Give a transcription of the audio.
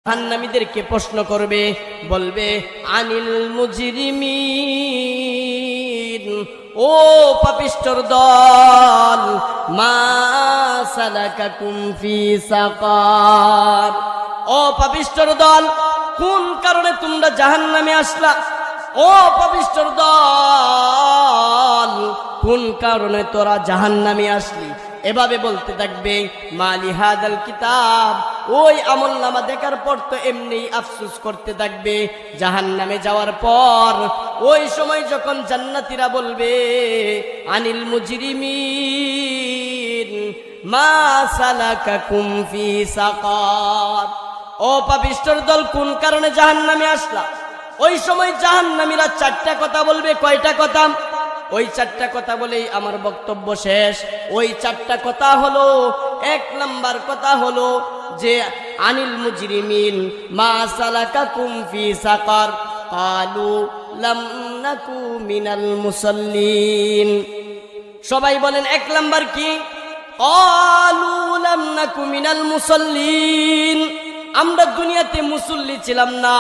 জাহান্নামীদেরকে প্রশ্ন করবে, বলবে আনিল মুজরিমিন, ও পাপিষ্ঠর দল, মা সালাকাকুম ফি সাকার, ও পাপিষ্ঠর দল, কোন কারণে তোমরা জাহান্নামে আসলা? ও পাপিষ্ঠর দল, কোন কারণে তোরা জাহান্নামে আসলি? এভাবে বলতে থাকবে। মালি হাদাল কিতাব, ওই আমলনামা দেখার পর তো এমনি আফসোস করতে থাকবে। জাহান্নামে যাওয়ার পর ওই সময় যখন জান্নাতীরা বলবে আনিল মুজরিমিন মা সালাকাকুম ফি সাকার, ও পাপিষ্ঠর দল, কোন কারণে জাহান্নামে আসলা? ওই সময় জাহান্নামীরা চারটা কথা বলবে। কয়টা কথা? ওই চারটা কথা বলেই আমার বক্তব্য শেষ। ওই চারটা কথা হলো, এক নাম্বার কথা হলো যে আনিল মুজরিমিন মা সালাকাকুম ফি সাকার, ক্বালু লাম নাকু মিনাল মুসাল্লিন। সবাই বলেন এক নাম্বার কি? ক্বালু লাম নাকু মিনাল মুসাল্লিন, আমরা দুনিয়াতে মুসল্লি ছিলাম না।